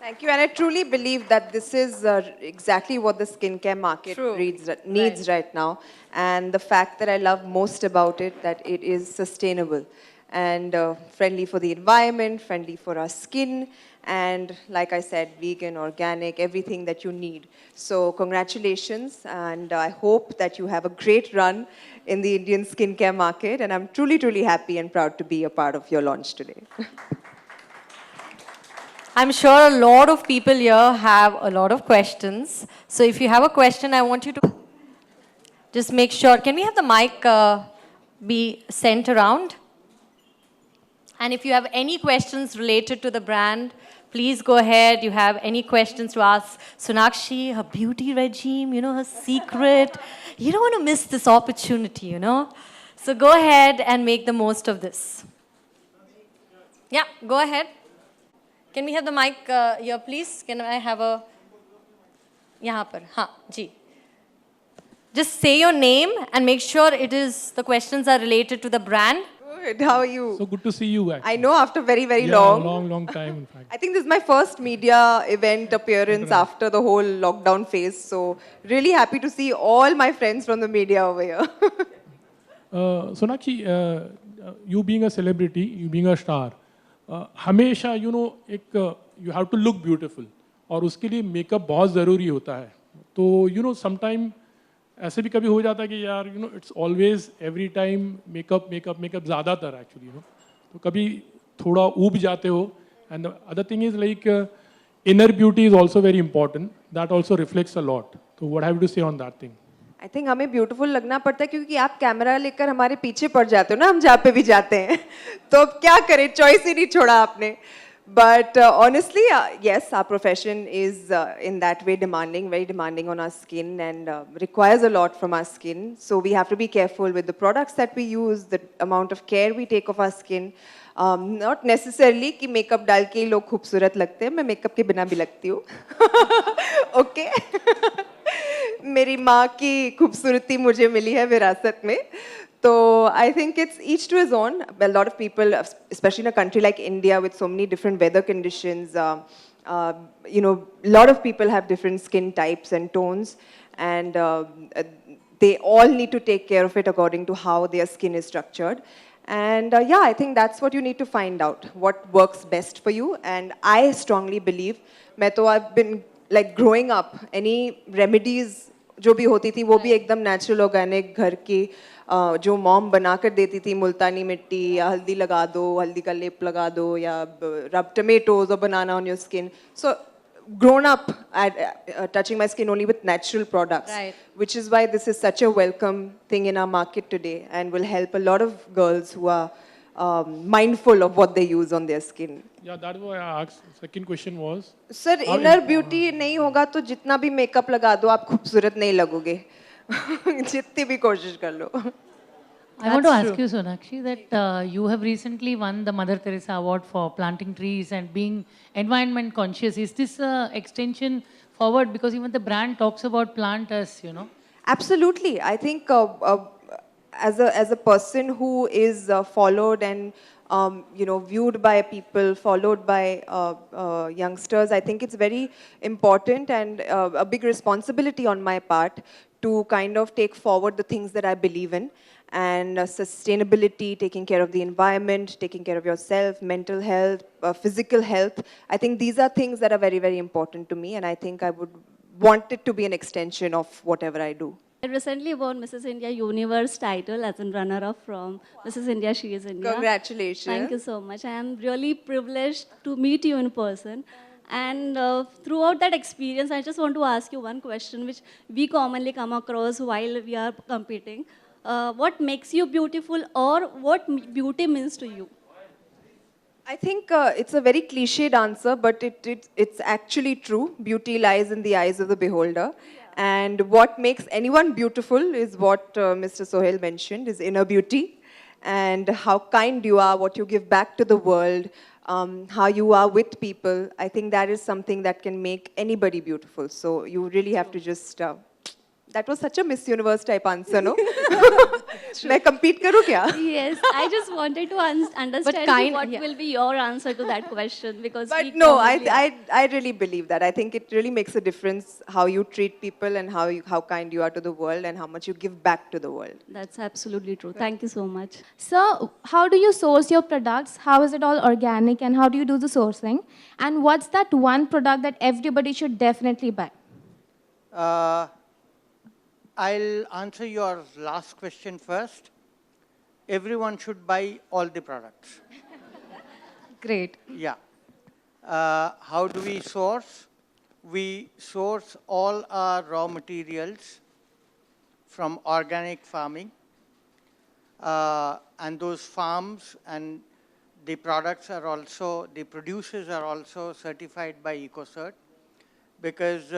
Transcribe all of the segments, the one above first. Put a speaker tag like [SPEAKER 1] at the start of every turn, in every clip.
[SPEAKER 1] Thank you. And I truly believe that this is exactly what the skincare market
[SPEAKER 2] True.
[SPEAKER 1] needs right now. And the fact that I love most about it, that it is sustainable and friendly for the environment, friendly for our skin, and like I said, vegan, organic, everything that you need. So congratulations, and I hope that you have a great run in the Indian skincare market. And I'm truly, truly happy and proud to be a part of your launch today.
[SPEAKER 2] I'm sure a lot of people here have a lot of questions. So if you have a question, I want you to just make sure. Can we have the mic be sent around? And if you have any questions related to the brand, please go ahead. You have any questions to ask Sonakshi, her beauty regime, her secret. You don't want to miss this opportunity. So go ahead and make the most of this. Yeah, go ahead. Can we have the mic here, please? Can I have a... यहाँ पर, हाँ, जी. Just say your name and make sure the questions are related to the brand.
[SPEAKER 1] Good. How are you?
[SPEAKER 3] So good to see you, actually.
[SPEAKER 1] I know, after very, very
[SPEAKER 3] Yeah,
[SPEAKER 1] long.
[SPEAKER 3] long time, in fact.
[SPEAKER 1] I think this is my first media event appearance after the whole lockdown phase. So really happy to see all my friends from the media over here.
[SPEAKER 3] Sonakshi, you being a celebrity, you being a star, हमेशा you have to look beautiful और उसके लिए makeup बहुत ज़रूरी होता है. तो sometime ऐसे भी कभी हो जाता है कि यार it's always every time makeup ज़्यादातर actually तो कभी थोड़ा ऊब जाते हो. And the other thing is like inner beauty is also very important. That also reflects a lot. So what have you to say on that thing?
[SPEAKER 1] I think हमें beautiful लगना पड़ता है क्योंकि आप कैमरा लेकर हमारे पीछे पड़ जाते हो ना, हम जहाँ पे भी जाते हैं. तो अब क्या करें, चॉइस ही नहीं छोड़ा आपने. But honestly, yes, our profession is in that way demanding, very demanding on our skin and requires a lot from our skin. So we have to be careful with the products that we use, the amount of care we take of our skin. Not necessarily कि makeup डाल के ही लोग खूबसूरत लगते हैं, मैं makeup के बिना भी लगती हूँ. Okay. मेरी माँ की खूबसूरती मुझे मिली है विरासत में. So I think it's each to his own. A lot of people, especially in a country like India with so many different weather conditions, a lot of people have different skin types and tones, and they all need to take care of it according to how their skin is structured. And yeah, I think that's what you need to find out, what works best for you. And I strongly believe, I've been like growing up, any remedies जो भी होती थी वो भी एकदम natural organic घर की जो मॉम बनाकर देती थी, मुल्तानी मिट्टी या हल्दी लगा दो, हल्दी का लेप लगा दो या rub tomatoes or banana on your skin. So grown up touching my skin only with natural products,
[SPEAKER 2] Right.
[SPEAKER 1] which is why this is such a welcome thing in our market today and will help a lot of girls who are mindful of what they use on their skin.
[SPEAKER 3] Yeah, that's why I asked. Second question was.
[SPEAKER 1] Sir, inner beauty नहीं होगा तो जितना भी makeup लगा दो आप खूबसूरत नहीं लगोगे. जितनी भी कोशिश कर लो.
[SPEAKER 4] I want to ask you, Sonakshi, that you have recently won the Mother Teresa Award for planting trees and being environment conscious. Is this extension forward? Because even the brand talks about plant as,
[SPEAKER 1] Absolutely. I think as a person who is followed and viewed by people, followed by youngsters, I think it's very important and a big responsibility on my part to kind of take forward the things that I believe in. And sustainability, taking care of the environment, taking care of yourself, mental health, physical health. I think these are things that are very, very important to me, and I think I would want it to be an extension of whatever I do.
[SPEAKER 5] I recently won Mrs. India Universe title as a runner-up from Mrs. India, She is India.
[SPEAKER 1] Congratulations.
[SPEAKER 5] Thank you so much. I am really privileged to meet you in person. And throughout that experience, I just want to ask you one question, which we commonly come across while we are competing. What makes you beautiful, or what beauty means to you?
[SPEAKER 1] I think it's a very cliched answer, but it's actually true. Beauty lies in the eyes of the beholder. And what makes anyone beautiful is what Mr. Sohail mentioned, is inner beauty. And how kind you are, what you give back to the world, how you are with people. I think that is something that can make anybody beautiful. So you really have to just That was such a Miss Universe type answer, no? मैं compete करूँ क्या?
[SPEAKER 5] Yes, I just wanted to understand what will be your answer to that question because
[SPEAKER 1] But
[SPEAKER 5] we
[SPEAKER 1] no,
[SPEAKER 5] commonly-
[SPEAKER 1] I really believe that. I think it really makes a difference how you treat people and how kind you are to the world and how much you give back to the world.
[SPEAKER 5] That's absolutely true. Thank you so much.
[SPEAKER 6] So, how do you source your products? How is it all organic and how do you do the sourcing? And what's that one product that everybody should definitely buy?
[SPEAKER 7] I'll answer your last question first. Everyone should buy all the products.
[SPEAKER 2] Great.
[SPEAKER 7] Yeah. How do we source? We source all our raw materials from organic farming. And those farms and the products are also, the producers are also certified by EcoCert because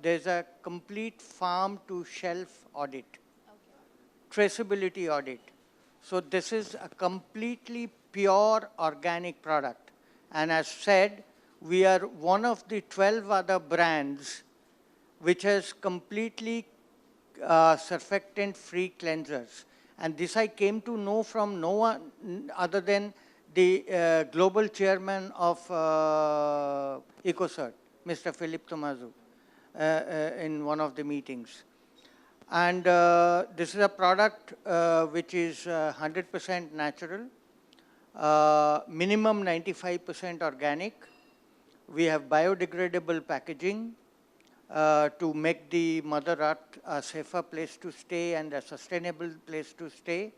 [SPEAKER 7] there's a complete farm to shelf audit, traceability audit. So this is a completely pure organic product. And as said, we are one of the 12 other brands which has completely surfactant-free cleansers. And this I came to know from no one other than the global chairman of EcoCert, Mr. Philip Tomazu, in one of the meetings. And this is a product which is 100% natural, minimum 95% organic. We have biodegradable packaging to make the Mother Earth a safer place to stay and a sustainable place to stay.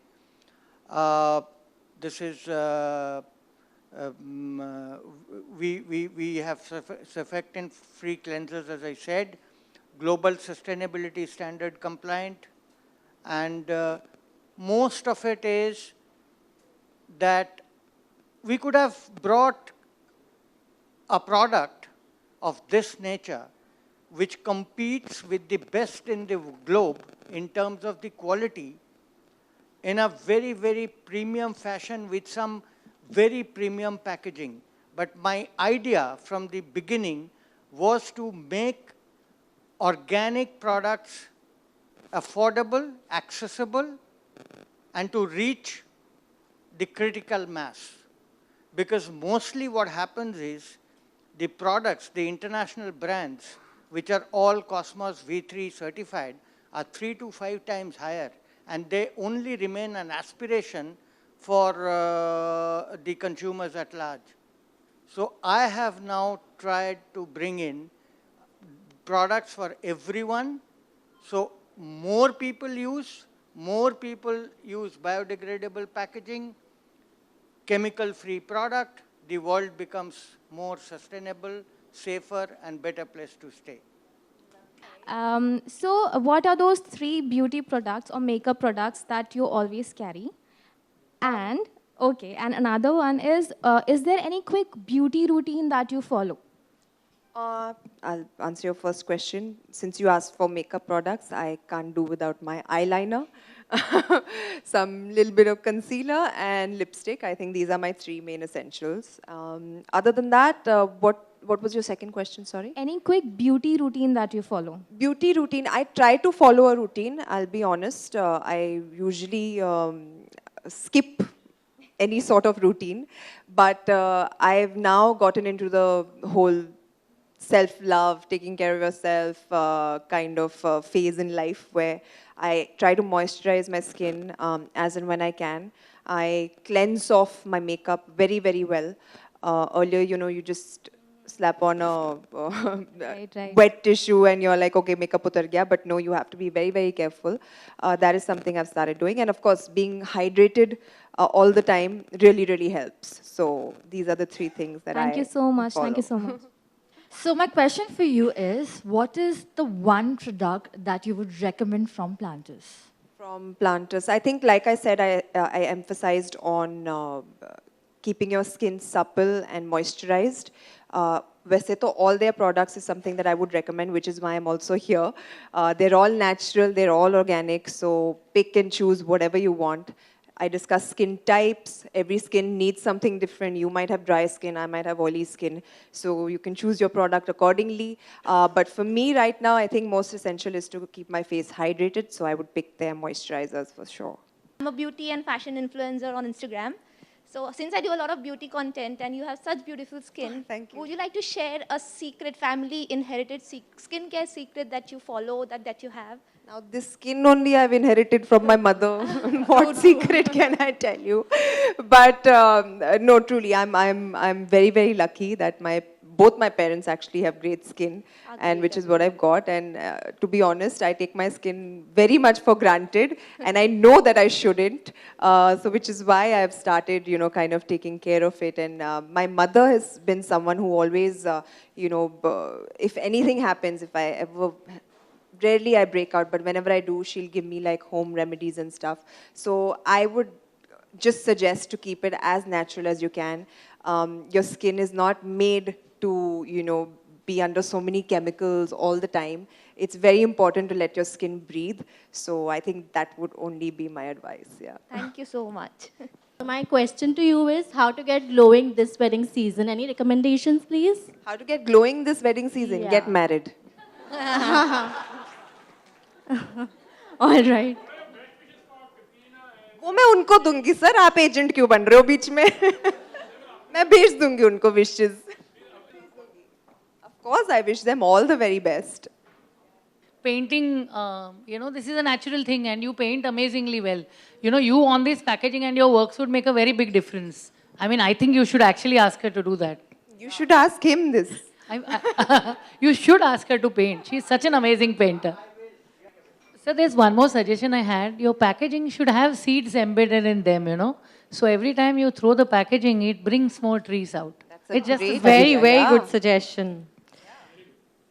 [SPEAKER 7] This is we have surfactant-free cleansers, as I said, global sustainability standard compliant, and most of it is that we could have brought a product of this nature which competes with the best in the globe in terms of the quality in a very, very premium fashion with some very premium packaging. But my idea from the beginning was to make organic products affordable, accessible, and to reach the critical mass. Because mostly what happens is the products, the international brands, which are all Cosmos V3 certified, are 3 to 5 times higher. And they only remain an aspiration for the consumers at large. So I have now tried to bring in products for everyone. So more people use biodegradable packaging, chemical-free product, the world becomes more sustainable, safer, and better place to stay.
[SPEAKER 6] So, what are those 3 beauty products or makeup products that you always carry? And, okay, and another one is there any quick beauty routine that you follow?
[SPEAKER 1] I'll answer your first question. Since you asked for makeup products, I can't do without my eyeliner, some little bit of concealer and lipstick. I think these are my 3 main essentials. Other than that, what was your second question, sorry?
[SPEAKER 6] Any quick beauty routine that you follow?
[SPEAKER 1] Beauty routine, I try to follow a routine, I'll be honest. I usually skip any sort of routine, but I've now gotten into the whole self-love, taking care of yourself kind of phase in life where I try to moisturize my skin as and when I can. I cleanse off my makeup very, very well. Earlier, you just slap on a
[SPEAKER 6] Right.
[SPEAKER 1] wet tissue and you're like, okay, makeup utar gaya. But no, you have to be very, very careful. That is something I've started doing. And of course, being hydrated all the time really, really helps. So these are the 3 things that
[SPEAKER 6] Thank you so much.
[SPEAKER 1] follow.
[SPEAKER 6] Thank you so much.
[SPEAKER 8] So my question for you is, what is the one product that you would recommend from Planters?
[SPEAKER 1] From Planters, I think, like I said, I emphasized on keeping your skin supple and moisturized. वैसे तो all their products is something that I would recommend, which is why I'm also here. They're all natural, they're all organic, so pick and choose whatever you want. I discuss skin types. Every skin needs something different. You might have dry skin, I might have oily skin. So you can choose your product accordingly. But for me right now, I think most essential is to keep my face hydrated. So I would pick their moisturizers for sure.
[SPEAKER 6] I'm a beauty and fashion influencer on Instagram. So since I do a lot of beauty content and you have such beautiful skin,
[SPEAKER 1] Thank you.
[SPEAKER 6] would you like to share a secret family inherited skincare secret that you follow, that you have?
[SPEAKER 1] Now this skin only I've inherited from my mother. What secret can I tell you? But no, truly, I'm very very lucky that both my parents actually have great skin, and which is what I've got. And to be honest, I take my skin very much for granted, and I know that I shouldn't. So which is why I've started, kind of taking care of it. And my mother has been someone who always, if anything happens, if I ever rarely I break out, but whenever I do, she'll give me like home remedies and stuff. So I would just suggest to keep it as natural as you can. Your skin is not made to, be under so many chemicals all the time. It's very important to let your skin breathe. So I think that would only be my advice, yeah.
[SPEAKER 6] Thank you so much.
[SPEAKER 5] My question to you is how to get glowing this wedding season. Any recommendations, please?
[SPEAKER 1] How to get glowing this wedding season?
[SPEAKER 5] Yeah.
[SPEAKER 1] Get married.
[SPEAKER 5] All right.
[SPEAKER 1] वो मैं उनको दूंगी sir, आप agent क्यों बन रहे हो बीच में? मैं भेज दूंगी उनको wishes. Of course, I wish them all the very best.
[SPEAKER 4] Painting, this is a natural thing and you paint amazingly well. You on this packaging and your works would make a very big difference. I mean, I think you should actually ask her to do that.
[SPEAKER 1] You should ask him this.
[SPEAKER 4] You should ask her to paint. She's such an amazing painter. So there's one more suggestion I had. Your packaging should have seeds embedded in them, So every time you throw the packaging, it brings more trees out.
[SPEAKER 1] That's a
[SPEAKER 4] It's just
[SPEAKER 1] great
[SPEAKER 2] Very,
[SPEAKER 1] idea,
[SPEAKER 2] very
[SPEAKER 1] yeah.
[SPEAKER 2] good suggestion.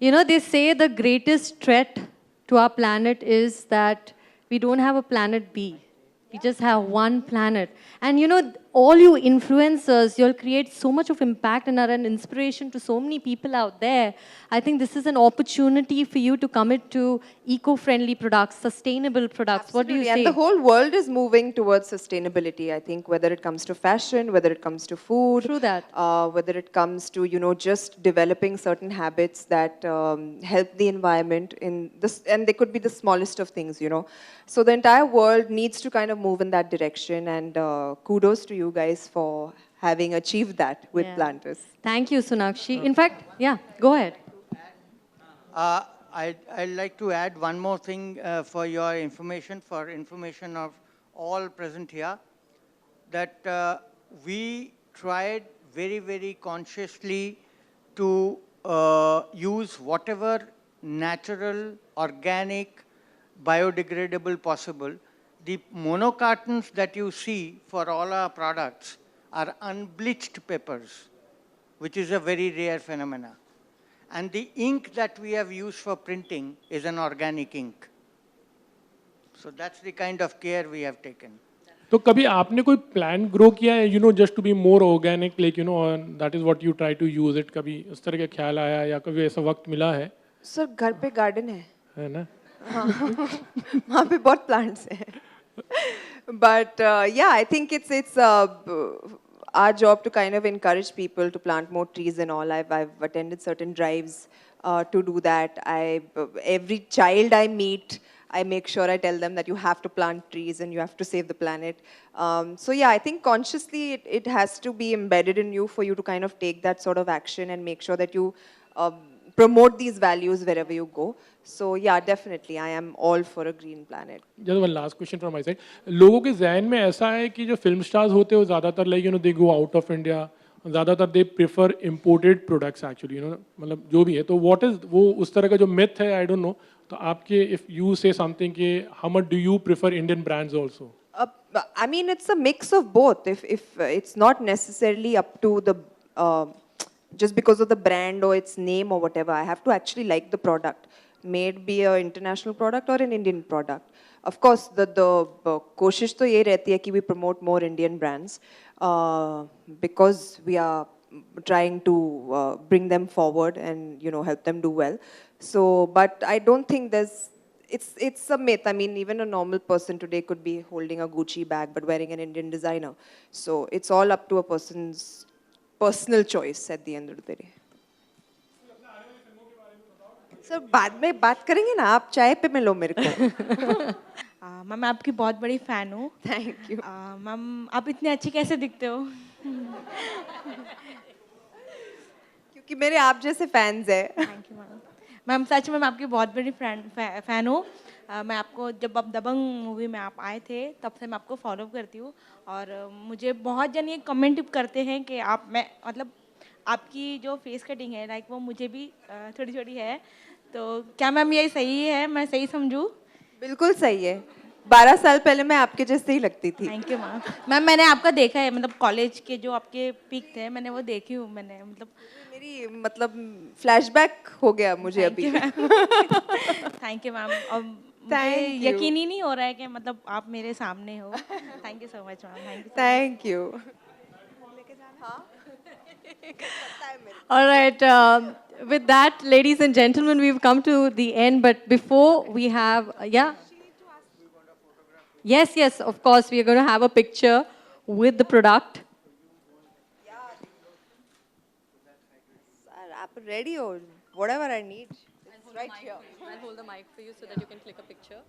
[SPEAKER 2] They say the greatest threat to our planet is that we don't have a planet B. We just have one planet. And all you influencers, you'll create so much of impact and are an inspiration to so many people out there. I think this is an opportunity for you to commit to eco-friendly products, sustainable products. What do you
[SPEAKER 1] Absolutely.
[SPEAKER 2] say?
[SPEAKER 1] And the whole world is moving towards sustainability, I think, whether it comes to fashion, whether it comes to food.
[SPEAKER 2] True that.
[SPEAKER 1] Whether it comes to, just developing certain habits that help the environment in this, and they could be the smallest of things. So the entire world needs to kind of move in that direction, and kudos to you guys for having achieved that with
[SPEAKER 2] Yeah.
[SPEAKER 1] Planters.
[SPEAKER 2] Thank you, Sonakshi. In fact, yeah, go ahead.
[SPEAKER 7] I'd like to add one more thing for your information, for information of all present here, that we tried very, very consciously to use whatever natural, organic, biodegradable possible. The monocartons that you see for all our products are unbleached papers, which is a very rare phenomena. And the ink that we have used for printing is an organic ink. So that's the kind of care we have taken.
[SPEAKER 3] तो कभी आपने कोई plan grow किया है just to be more organic like that is what you try to use it, कभी इस तरह का ख्याल आया या कभी ऐसा वक्त मिला
[SPEAKER 1] सर घर पे गार्डन
[SPEAKER 3] है ना?
[SPEAKER 1] वहाँ पे बहुत plants हैं. But yeah, I think it's our job to kind of encourage people to plant more trees and all. I've attended certain drives to do that. Every child I meet, I make sure I tell them that you have to plant trees and you have to save the planet. So yeah, I think consciously it has to be embedded in you for you to kind of take that sort of action and make sure that you promote these values wherever you go. So yeah, definitely, I am all for a green planet.
[SPEAKER 3] Just one last question from my side. लोगों के ज़हन में ऐसा है कि जो film stars होते हैं वो ज़्यादातर like they go out of India, ज़्यादातर they prefer imported products actually, मतलब जो भी है तो what is वो उस तरह का जो myth है I don't know. तो आपके if you say something कि how much do you prefer Indian brands also?
[SPEAKER 1] I mean, it's a mix of both. If it's not necessarily up to the just because of the brand or its name or whatever, I have to actually like the product. May it be an international product or an Indian product. Of course, the कोशिश तो ये रहती है कि we promote more Indian brands because we are trying to bring them forward and help them do well. So, but I don't think there's it's a myth. I mean, even a normal person today could be holding a Gucci bag but wearing an Indian designer. So it's all up to a person's personal choice at the end of the day. Sir बाद में बात करेंगे ना, आप चाय पे मिलो मेरे को.
[SPEAKER 9] मैम मैं आपकी बहुत बड़ी फ़ैन हूँ।
[SPEAKER 1] Thank you.
[SPEAKER 9] मैम आप इतनी अच्छी कैसे दिखते हो?
[SPEAKER 1] क्योंकि मेरे आप जैसे फैंस हैं.
[SPEAKER 9] Thank you ma'am. मैम सच में मैं आपकी बहुत बड़ी फ़ैन हूँ। मैं आपको जब आप दबंग मूवी में आप आए थे तब से मैं आपको फॉलो करती हूँ और मुझे बहुत जन ये कमेंट करते हैं कि आप मैं मतलब आपकी जो फेस कटिंग है लाइक वो मुझे भी थोड़ी थोड़ी है, तो क्या मैम ये सही है, मैं सही समझूँ?
[SPEAKER 1] बिल्कुल सही है. 12 साल पहले मैं आपके जैसे ही लगती थी.
[SPEAKER 9] Thank you ma'am. मैम मैंने आपका देखा है, मतलब कॉलेज के जो आपके पिक थे मैंने वो देखी हूँ, मैंने मतलब
[SPEAKER 1] मेरी मतलब फ्लैशबैक हो गया मुझे अभी.
[SPEAKER 9] Thank you ma'am. और मुझे
[SPEAKER 1] Thank you.
[SPEAKER 9] यकीन ही नहीं हो रहा है कि मतलब आप मेरे सामने हो। Thank you so much ma'am.
[SPEAKER 1] Thank you.
[SPEAKER 2] All right. With that, ladies and gentlemen, we've come to the end. But before we have, yeah. Yes, yes, of course. We are going to have a picture with the product.
[SPEAKER 1] Sir, आप ready हो? Whatever I need. It's right here.
[SPEAKER 2] I'll hold the mic for you so that you can click a picture.